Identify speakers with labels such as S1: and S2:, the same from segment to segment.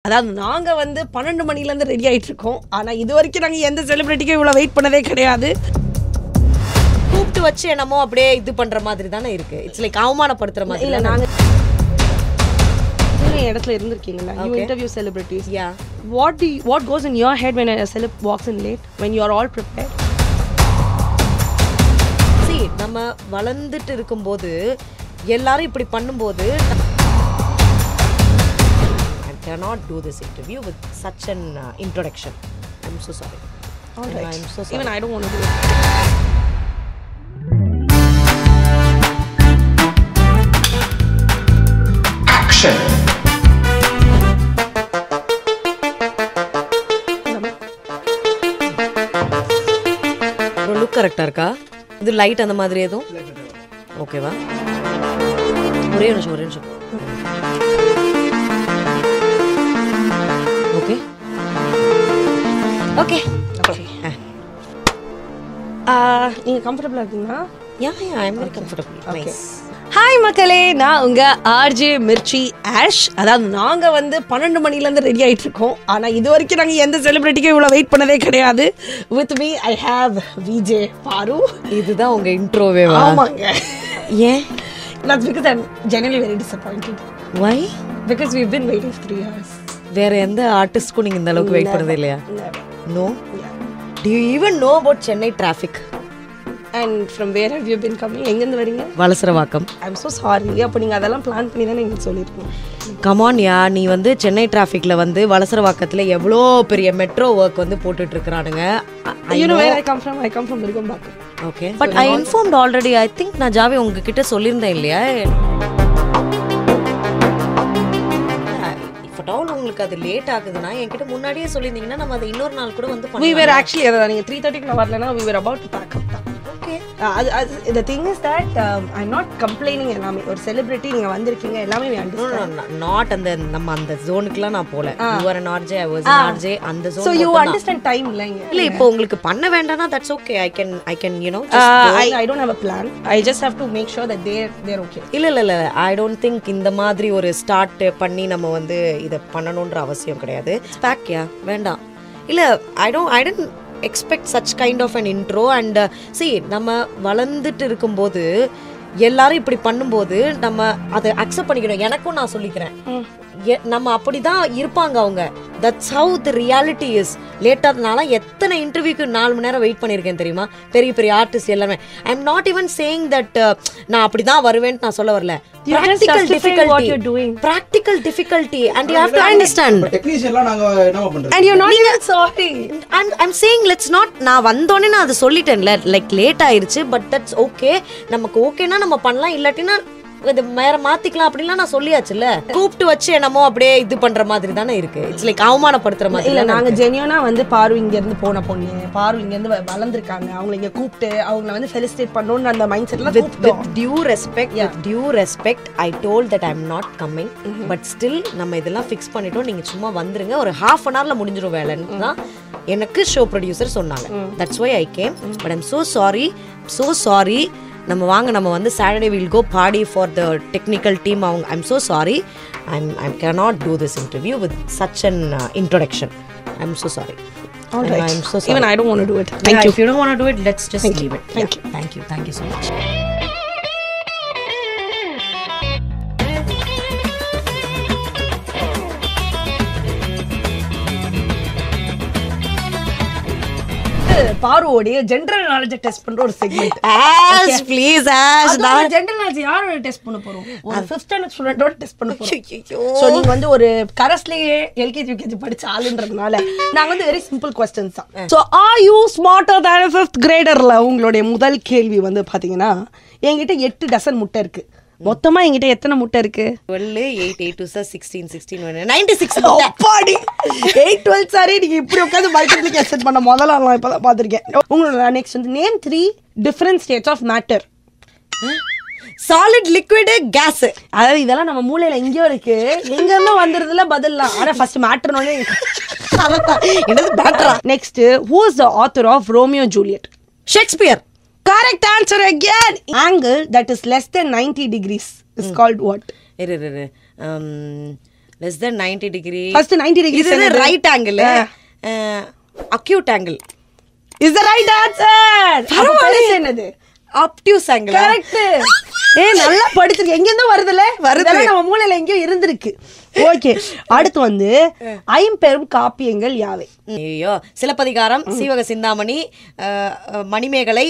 S1: அதாவது நாங்க வந்து 12 மணில இருந்து ரெடி ஆயிட்டு இருக்கோம். ஆனா இது வரைக்கும் நாங்க எந்த செலிபிரிட்டிக்கும் இவ்வளவு வெயிட் பண்ணதே கிடையாது.
S2: கூப்பிட்டு வச்சு என்னமோ அப்படியே இது பண்ற மாதிரி தானே இருக்கு. இட்ஸ் லைக் அவமானப்படுத்துற மாதிரி.
S1: இல்ல நாங்க இந்த இடத்துல இருந்திருக்கீங்களா? You interview celebrities.
S2: Yeah.
S1: What goes in your head when a celeb walks in late when you are all prepared?
S2: See, நம்ம வளர்ந்துட்டு இருக்கும்போது எல்லாரும் இப்படி பண்ணும்போது I cannot do this interview with such an introduction. I'm so sorry.
S1: All right.
S2: I'm so sorry.
S1: Even I don't want to do it.
S3: Action.
S2: Look கரெக்டா இருக்கா? இது light அந்த மாதிரி எதுவும் ஓகேவா? ஒரே நிமிஷம் ஓகே ஓகே
S1: நீங்க கம்ஃபர்ட்டபிளா இருக்கீங்களா?
S2: Yeah I am very comfortable. Nice.
S1: Hi மக்களே, நான் உங்க ஆர்ஜே மிர்ச்சி ஆஷ். அதாவது நாங்க வந்து 12 மணில இருந்து ரெடி ஆயிட்டு இருக்கோம். ஆனா இது வரைக்கும் நாங்க எந்த செலிபிரிட்டிக்கும் இவ்வளவு வெயிட் பண்ணதே கிடையாது. With me I have VJ Paaru.
S2: இதுதான் உங்க இன்ட்ரோவேவா?
S1: ஆமாங்க.
S2: ஏன்?
S1: That's because I'm genuinely very disappointed.
S2: Why?
S1: Because we've been waiting for 3 hours.
S2: வேற எந்த ஆர்டிஸ்ட்க்கும் நீங்க இந்த அளவுக்கு வெயிட் பண்ணதே இல்லையா?
S1: Never.
S2: No.
S1: Yeah.
S2: Do you even know about Chennai traffic?
S1: And from where have you been coming? எங்க இருந்து வரீங்க?
S2: வலசரவாக்கம்.
S1: I'm so sorry. அப்ப நீங்க அதெல்லாம் பிளான் பண்ணி தானே எங்களுக்கு சொல்லிருக்கீங்க.
S2: கம் ஆன் யா, நீ வந்து சென்னை டிராஃபிக்ல வந்து வலசரவாக்கத்துல எவ்வளோ பெரிய மெட்ரோ ஒர்க் வந்து போட்டுட்டு இருக்கானுங்க.
S1: You know where I come from? I come from Virgambakam.
S2: Okay. But I informed already. I think நான் ஜாவி உங்ககிட்ட சொல்லியிருந்தேன் இல்லையா? If at all உங்களுக்கு அது லேட் ஆகுதுன்னா என்கிட்ட முன்னாடியே சொல்லியிருந்தீங்கன்னா நம்ம அதை இன்னொரு நாள் கூட வந்து
S1: We
S2: பண்ணலாம்.
S1: were actually அதான் நீங்க 3:30 வரலனா we were about to pack up.
S2: Okay.
S1: The thing is that I'm not complaining எல்லாமே. ஒரு செலிபிரிட்டி நீங்க வந்திருக்கீங்க எல்லாமே we understand.
S2: No, not அந்த நம்ம அந்த ஜோனுக்குலாம் நான் போல. You were an RJ, I was an RJ. அந்த zone.
S1: So you understand time இல்லங்க.
S2: இல்ல இப்போ உங்களுக்கு பண்ண வேண்டாம்னா that's okay. I can you know just
S1: I don't have a plan. I just have to make sure that they're okay.
S2: இல்ல I don't think இந்த மாதிரி ஒரு ஸ்டார்ட் பண்ணி நம்ம வந்து இத பண்ணணும்ன்ற அவசியம் கிடையாது. ஸ்பாக்யா வேண்டாம். இல்ல I didn't expect such kind of an intro and see நம்ம வளர்ந்துட்டு இருக்கும்போது எல்லாரும் இப்படி பண்ணும்போது நம்ம அதை அக்செப்ட் பண்ணிக்கணும். எனக்கும் நான் சொல்லிக்கிறேன், நம்ம அப்படிதான் இருப்பாங்க அவங்க. That's how the reality is. லேட்டாக எத்தனை இன்டர்வியூக்கு 4 மணி நேரம் வெயிட் பண்ணியிருக்கேன் தெரியுமா? பெரிய பெரிய ஆர்டிஸ்ட் எல்லாமே. I am not even saying that நான் அப்படிதான் வருவேன்னு நான் சொல்ல வரல. Practical difficulty and you have to understand.
S3: டெக்னீஷியன்லாம் நாங்க என்ன பண்றது?
S1: And you're not even sorry.
S2: I'm saying let's not. நான் வந்தோனே நான் அதை சொல்லிட்டேன்ல, லைக் லேட் ஆயிருச்சு, பட் தட்ஸ் ஓகே. நமக்கு ஓகேனா நம்ம பண்ணலாம், இல்லாட்டினா இது வேற மாத்திக்கலாம் அப்படிலாம் நான் சொல்லியாச்சுல்ல. கூப்பிட்டு வச்சு என்னமோ அப்படியே இது பண்ற மாதிரி தானே இருக்கு. இட்ஸ் லைக் அவமானப்படுத்துற மாதிரி.
S1: இல்ல நாங்க ஜெனியூனா வந்து பாரு இங்க இருந்து போன பொண்ணு, பாரு இங்க இருந்து வளர்ந்துருக்காங்க, அவங்களை இங்க கூப்பிட்டு அவங்களை வந்து ஃபெலிசிட்டேட் பண்ணணும்னு அந்த மைண்ட் செட்ல கூப்பிட்டோம்.
S2: with due respect I told that I'm not coming, but still நம்ம இதெல்லாம் ஃபிக்ஸ் பண்ணிட்டோம், நீங்க சும்மா வந்துருங்க, ஒரு half an hourல முடிஞ்சிரும் வேலைன்னு தான் எனக்கு ஷோ ப்ரொடியூசர் சொன்னாங்க. That's why I came, but I'm so sorry. நம்ம வாங்க, நம்ம வந்து Saturday we'll go party for the technical team. I'm so sorry. I cannot do this interview with such an introduction. I'm so sorry.
S1: All right.
S2: I'm so sorry.
S1: Even I don't want to do it. Thank you.
S2: If you don't want to do it, let's just leave it.
S1: Thank you.
S2: Thank you so much.
S1: பாருவோடைய general knowledge test பண்ற ஒரு segment.
S2: Ash, please Ash.
S1: நான் general knowledge யாரோட test பண்ண போறோம்? ஒரு 5th standard ஸ்டூடண்டோட test பண்ண போறோம். சோ நீங்க வந்து ஒரு கரஸ்லயே எல்கேஜி யூகேஜி படிச்ச ஆளுன்றதுனால நாங்க வந்து வெரி சிம்பிள் क्वेश्चंस தான். So are you smarter than a 5th graderல உங்களுடைய முதல் கேள்வி வந்து பாத்தீங்கன்னா, என்கிட்ட 8 டசன் முட்டை இருக்கு. மொத்தமா என்கிட்ட எத்தனை முட்டை இருக்கு?
S2: 12 8 8 16 96
S1: அப்பாடி 8 12 சாரி. நீங்க இப்படி உட்கார்ந்து மல்டிப்ளிகேஷன் பண்ண முதல்ல நான் இப்பதான் பாத்திருக்கேன். உங்களோட நெக்ஸ்ட் வந்து name 3 different states of matter.
S2: Solid, liquid, gas.
S1: அதாவது இதெல்லாம் நம்ம மூளையில எங்கேயோ இருக்கு, எங்க இருந்தோ வந்துருதுல பதில்லாம். ஆனா ஃபர்ஸ்ட் மேட்டர்னோட
S2: என்னது மேட்டரா?
S1: Next who is the author of Romeo Juliet?
S2: Shakespeare.
S1: Correct answer again. Angle that is less than 90 degrees is called what?
S2: Less than 90 degree.
S1: First 90 degree
S2: இது right angle. Acute angle
S1: is the right answer. பரவாயில்லை. என்னது
S2: obtuse angle? Correct.
S1: நல்லா படிச்சிருக்கு. எங்க இருந்தோ வருதுல நம்ம மூளையில எங்கேயோ இருந்திருக்கு. ஓகே, அடுத்து வந்து ஐம்பெரும் காப்பியங்கள் யாவை?
S2: ஐயோ, சிலப்பதிகாரம், சீவக சிந்தாமணி, மணிமேகலை,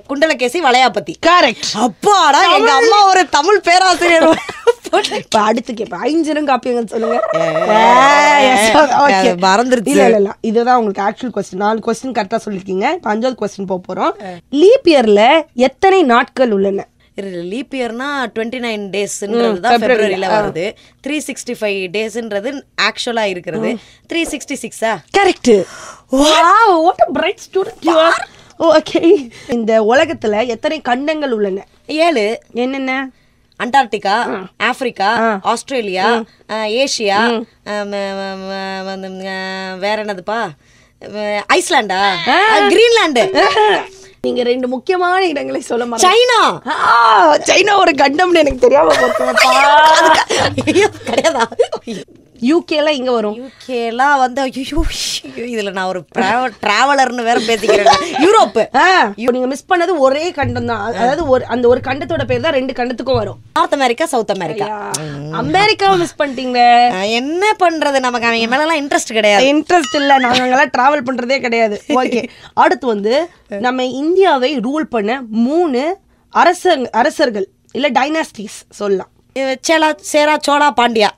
S2: குண்டலகேசி, வளையாபதி.
S1: கரெக்ட்.
S2: அப்பாடா, எங்க அம்மா ஒரு தமிழ் பேராசிரியர்.
S1: இப்ப அடுத்து கேப்ப ஐஞ்சிரம் காப்பியங்கள் சொல்லுங்க.
S2: மறந்துருச்சு.
S1: இல்ல இதுதான் உங்களுக்கு ஆக்சுவல் கொஸ்டின். 4 கொஸ்டின் கரெக்டா சொல்லிருக்கீங்க. 5வது கொஸ்டின் போறோம். லீப் இயர்ல எத்தனை நாட்கள் உள்ளன?
S2: லீப் இயர்னா 29 டேஸ்ன்றது தான் பிப்ரவரியில வருது. 365 டேஸ்ன்றது ஆக்சுவலா இருக்கிறது 366.
S1: Correct. Wow, what a bright student you are. Okay, இந்த உலகத்துல எத்தனை கண்டங்கள் உள்ளன?
S2: 7.
S1: என்னென்ன?
S2: அண்டார்டிகா, ஆப்பிரிக்கா, ஆஸ்திரேலியா, ஏசியா, வேற என்னதுப்பா, ஐஸ்லாண்டா, கிரீன்லாண்டு.
S1: நீங்க 2 முக்கியமான இடங்களை சொல்ல மாட்டீங்க.
S2: சைனா.
S1: சைனா ஒரு கண்டம்னு எனக்கு தெரியாம போச்சுப்பா.
S2: கிடையாதா?
S1: யூகேல இங்க வரும்.
S2: யூகேலாம் வந்து ஐயோ, இதுல நான் ஒரு டிராவலர்னு வேற பேசிக்கிறேன். யூரோப்.
S1: நீங்க மிஸ் பண்ணது ஒரே கண்டம் தான். அதாவது அந்த ஒரு கண்டத்தோட பேர் தான் 2 கண்டத்துக்கும் வரும்.
S2: North America, south America.
S1: அமெரிக்காவை மிஸ் பண்ணிட்டீங்க.
S2: என்ன பண்றது, நமக்கு அவங்க மேல எல்லாம் இன்ட்ரெஸ்ட் கிடையாது.
S1: இன்ட்ரெஸ்ட் இல்ல, நாங்க அங்கெல்லாம் டிராவல் பண்றதே கிடையாது. ஓகே, அடுத்து வந்து நம்ம இந்தியாவை ரூல் பண்ண 3 அரசர்கள் இல்ல டைனாஸ்டிஸ் சொல்லலாம்.
S2: சேரா, சோழா, பாண்டியா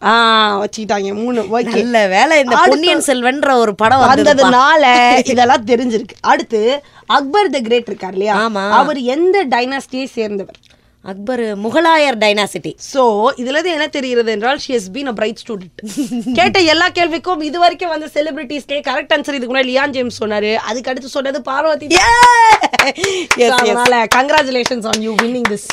S1: வச்சுக்கிட்டாங்க 3.
S2: நல்ல வேலை, இந்த பொன்னியின் செல்வன்ற ஒரு படம்
S1: வந்ததுனால இதெல்லாம் தெரிஞ்சிருக்கு. அடுத்து அக்பர் தி கிரேட் இருக்கார் இல்லையா, அவர் எந்த டைனாஸ்டியை சேர்ந்தவர்?
S2: அக்பர் முகலாயர் டைனாசிட்டி.
S1: சோ இதுல இருந்து என்ன தெரிகிறது என்றால் she has been a bright student. கேட்ட எல்லா கேள்விக்கும் இது வரைக்கும் வந்த செலிபிரிட்டிஸ்க்கே கரெக்ட் ஆன்சர் இதுக்கு முன்னாடி லியான் ஜேம்ஸ் சொன்னாரு. அதுக்கு அடுத்து சொன்னது பார்வதி. அதனால congratulations on you winning this.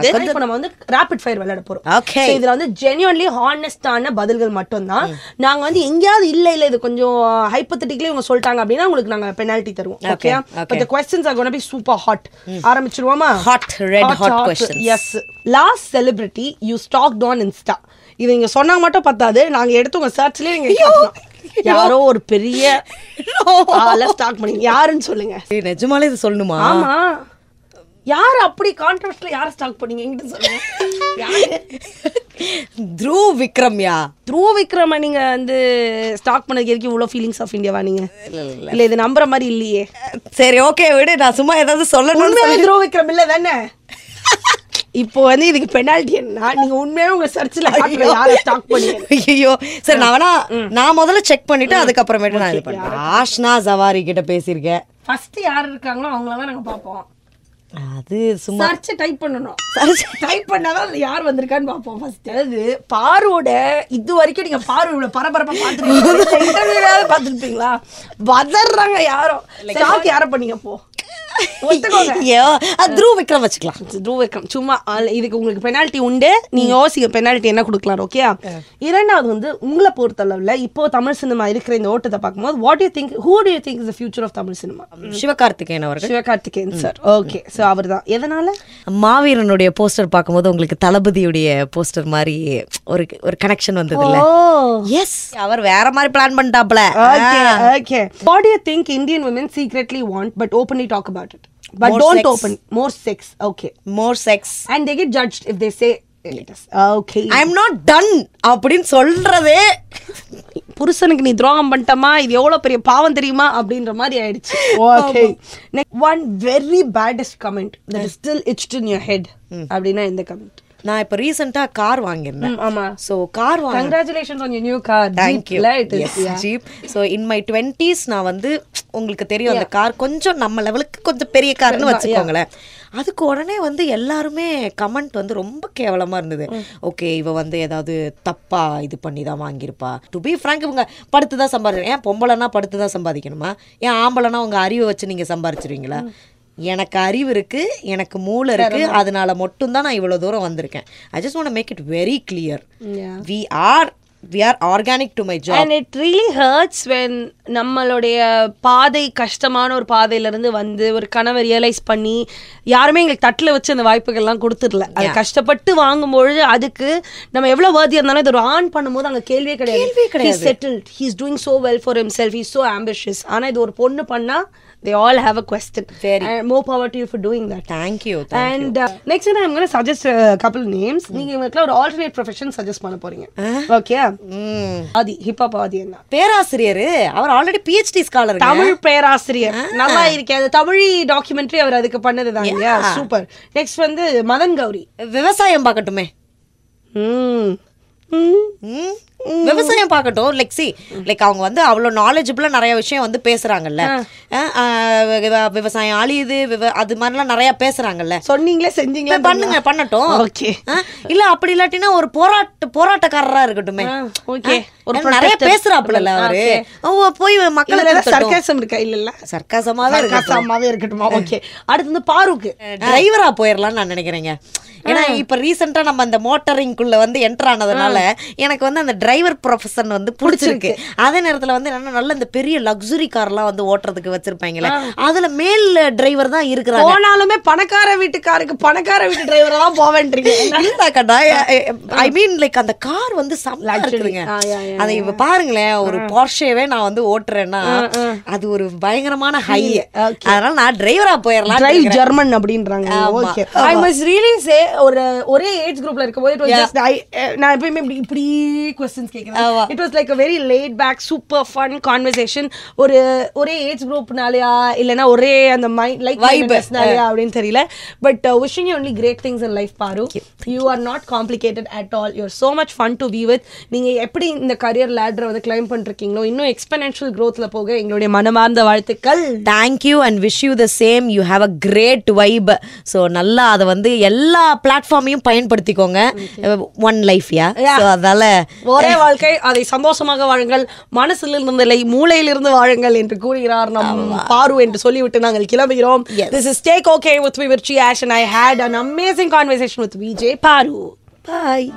S1: இப்போ நம்ம வந்து rapid fire விளையாட போறோம்.
S2: ஓகே,
S1: இதுல வந்து genuinely honest ஆன பதில்கள் மட்டும் தான். நாங்க வந்து எங்கயாவது இல்ல இது கொஞ்சம் hypothetically இவங்க சொல்லிட்டாங்க அப்படினா உங்களுக்கு நாங்க பெனால்டி தருவோம். Okay, but the questions are going to be super hot. ஆரம்பிச்சிடுவோமா?
S2: hot red hot questions.
S1: Yes. Last celebrity you stalked on Insta. இது நீங்க சொன்னா மட்டும் பத்தாது, நாங்க எடுத்து உங்க சர்ச்லயே நீங்க காட்டலாம். யாரோ ஒரு பெரிய ஆள ஸ்டாக் பண்ணீங்க. யாருன்னு சொல்லுங்க.
S2: நிஜமாலே இது சொல்லணுமா?
S1: ஆமா, யார் அப்படி கான்ட்ரோவர்ஸ்ல யார ஸ்டாக் பண்ணீங்க என்கிட்ட சொல்லுங்க. யாரு?
S2: த்ரூவ் விக்ரம்யா.
S1: த்ரூவ் விக்ரம் நீங்க வந்து ஸ்டாக் பண்ணதுக்கு எதுக்கு இவ்வளவு ஃபீலிங்ஸ் ஆஃப் இந்தியாவா நீங்க? இல்ல இது நம்புற மாதிரி இல்லையே.
S2: சரி ஓகே விடு, நான் சும்மா ஏதாவது சொல்லணும்.
S1: த்ரூவ் விக்ரம் இல்ல தானே? இப்போ வந்து இதுக்கு பெனால்டி என்ன? நீங்க உண்மையா உங்க சர்ச்ல யார ஸ்டாக் பண்ணீங்க?
S2: ஐயோ சரி, நான் வேணா நான் முதல்ல செக் பண்ணிட்டு அதுக்கப்புறமேட்டு நான் இது பண்றேன். ஆஷ்னா ஜவாரி கிட்ட பேசியிருக்கேன்.
S1: ஃபர்ஸ்ட் யார் இருக்காங்களோ அவங்கள தான் நாங்க பாப்போம்.
S2: அது சும்மா
S1: சர்ச் டைப் பண்ணனும். சர்ச் டைப் பண்ணாதான் யார் வந்திருக்கான்னு பாப்போம் ஃபர்ஸ்ட். அது பாரோட இது வரைக்கும் நீங்க பாரோட பரபரப்பா பாத்துருக்கீங்க. இன்டர்வியூல பாத்துருப்பீங்களா? வதர்றாங்க யாரோ. ஸ்டாக் யார பண்ணீங்க போ?
S2: த்ரூவ் விக்ரம் வச்சுக்கலாம்.
S1: த்ரூவ் விக்ரம் சும்மா இதுக்கு உங்களுக்கு பெனால்டி உண்டு. நீங்க யோசிக்க பெனால்டி என்ன கொடுக்கலாம். ஓகே, இரண்டாவது வந்து உங்களை பொறுத்தளவுல இப்போ தமிழ் சினிமா இருக்கிற இந்த ஓட்டத்தை பார்க்கும்போது what you think, who do you think is the future of Tamil cinema?
S2: Sivakarthikeyan அவர்கள்.
S1: சிவகார்த்திகேயன் சார். ஓகே, சோ அவர்தான். எதனால?
S2: மாவீரனுடைய போஸ்டர் பார்க்கும்போது உங்களுக்கு தளபதியுடைய போஸ்டர் மாதிரி ஒரு கனெக்ஷன் வந்தது இல்ல? எஸ், அவர் வேற மாதிரி பிளான் பண்ணிட்டாப்ல.
S1: Okay okay. What do you think Indian women secretly want but openly talk about it? But more don't sex. Open more sex. Okay,
S2: more sex
S1: and they get judged if they say yes. Okay,
S2: I am not done அப்படினு சொல்றதே
S1: புருஷனுக்கு நீ துரோகம் பண்ணிட்டமா, இது எவ்வளவு பெரிய பாவம் தெரியுமா அப்படின்ற மாதிரி ஆயிடுச்சு. Okay, one very baddest comment that is still etched in your head அப்படினா இந்த கமெண்ட்.
S2: நான் இப்ப ரீசன்ட்டா கார் வாங்கிருந்தேன்.
S1: ஆமா,
S2: சோ கார் வாங்க.
S1: Congratulations on your new car.
S2: Thank you. Yes, Jeep. So in my 20s நான் வந்து உங்களுக்கு தெரியும் அந்த கார் கொஞ்சம் நம்ம லெவலுக்கு கொஞ்சம் பெரிய கார்னு வச்சுக்கோங்களேன். அதுக்கு உடனே வந்து எல்லாருமே கமெண்ட் வந்து ரொம்ப கேவலமா இருந்தது. ஓகே, இவ வந்து ஏதாவது தப்பா இது பண்ணி தான் வாங்கியிருப்பா. டு பி ஃப்ராங்க், இவங்க படுத்து தான் சம்பாதிக்கணும். ஏன் பொம்பளைனா படுத்து தான் சம்பாதிக்கணுமா? ஏன் ஆம்பளைனா உங்க அறிவை வச்சு நீங்க சம்பாதிச்சிருவீங்களா? எனக்கு அறிவு இருக்கு, எனக்கு மூளை இருக்கு, அதனால மட்டும் தான் நான் இவ்வளவு தூரம் வந்திருக்கேன். I just want to make it very clear. We are we are organic to my job.
S1: And it really hurts when நம்மளுடைய பாதை கஷ்டமான ஒரு பாதையிலிருந்து வந்து ஒரு கனவை ரியலைஸ் பண்ணி யாருமே எங்களுக்கு தட்டில் வச்சு அந்த வாய்ப்புகள்லாம் கொடுத்துடல. அது கஷ்டப்பட்டு வாங்கும்பொழுது அதுக்கு நம்ம எவ்வளோ வேர்தியாக இருந்தாலும் இது ஒரு ஆன் பண்ணும்போது அங்கே கேள்வியே கிடையாது. He's settled. He's doing so well for himself. He's so ambitious. ஆனால் இது ஒரு பொண்ணு பண்ணா they all have a question. And more power to you for doing that.
S2: Thank you.
S1: And next I'm going to suggest a couple names. நீங்க உங்களுக்கு ஒரு alternate profession suggest பண்ண போறீங்க. Okay? ஆதி ஹிப் ஹாப் ஆதி என்ன
S2: பேராசிரியர், அவர் ஆல்ரெடி PhD ஸ்காலர்,
S1: தமிழ் பேராசிரியர். நல்லா இருக்கே. அது தமிழ் டாக்குமெண்ட்ரி அவர் அதுக்கு பண்ணதுதான் இல்லையா? சூப்பர். நெக்ஸ்ட் வந்து மதன் கௌரி,
S2: விவசாயம் பார்க்கட்டுமே. விவசாயம் பார்க்கட்டும். லைக் அவங்க வந்து அவ்வளோ நாலேஜபிளா நிறைய விஷயம் வந்து பேசுறாங்கல்ல. விவசாயம் அழியுது அது மாதிரிலாம் நிறைய பேசுறாங்கல்ல.
S1: சொன்னீங்களே செஞ்சீங்களே,
S2: பண்ணட்டும்.
S1: ஓகே.
S2: இல்ல அப்படி இல்லாட்டினா ஒரு போராட்டக்காரரா இருக்கட்டுமே.
S1: ஓகே.
S2: ஒரு நிறைய பேசுறாப்புல அவரு. போய் மக்களுக்கு
S1: சர்க்காசம் இருக்கா? இல்ல
S2: சர்க்காசமாவே
S1: இருக்கட்டுமா? ஓகே. அடுத்து வந்து பாருக்கு
S2: டிரைவரா போயிடலாம்னு நான் நினைக்கிறேங்க. ஏன்னா இப்ப ரீசெண்டா நம்ம அந்த மோட்டரிங்குள்ள வந்து என்டர் ஆனதுனால எனக்கு வந்து அந்த டிரைவர் ப்ரொஃபஷன் வந்து பிடிச்சிருக்கு. அதே நேரத்துல வந்து நல்ல இந்த பெரிய லக்ஸுரி கார்லாம் வந்து ஓட்டுறதுக்கு வச்சிருப்பாங்களே, அதுல மேல் டிரைவர் தான் இருக்கிறாங்க.
S1: போனாலுமே பணக்கார வீட்டுக்காருக்கு பணக்கார வீட்டு டிரைவரா தான் போவேன்றீங்க.
S2: ஐ மீன் லைக் அந்த கார் வந்து இருக்குதுங்க. அதை இப்ப பாருங்களேன், ஒரு போர்ஷேவே நான் வந்து ஓட்டுறேன்னா அது ஒரு பயங்கரமான ஹை. அதனால நான் டிரைவரா போயிடலாம்.
S1: டிரைவ் ஜெர்மன் அப்படின்றாங்க. ஓகே. ஐ மஸ்ட் ரியலி சே ஒரே ஏஜ் குரூப்ல இருக்கும்போது நான் எப்பயுமே இப்படி क्वेश्चंस கேக்குறேன். It was like a very laid back super fun conversation. ஒரே ஏஜ் குரூப்னாலயா இல்லனா ஒரே அந்த லைக் வைப்ஸ்னாலயா அப்படினு தெரியல. But wishing you only great things in life, Paru. You are not complicated at all. You're so much fun to be with. நீங்க எப்படி இந்த career ladder வந்து climb பண்றீங்களோ இன்னும் exponential growthல போக எங்களுடைய மனமார்ந்த வாழ்த்துக்கள்.
S2: Thank you and wish you the same. You have a great vibe. So நல்லா அத வந்து எல்லா பிளாட்ஃபார்மையும் பயன்படுத்திக்கோங்க. One life, so அதனால
S1: ஒரே வாழ்க்கை, அதை சந்தோஷமாக வாழுங்கள், மனசிலிருந்து இல்லை மூளையிலிருந்து வாழுங்கள் என்று கூறுகிறார் நம் பாரு என்று சொல்லிவிட்டு நாங்கள் கிளம்புகிறோம். This is Take Okay with me, Virchi Ash, and I had an amazing conversation with VJ Paru. Bye.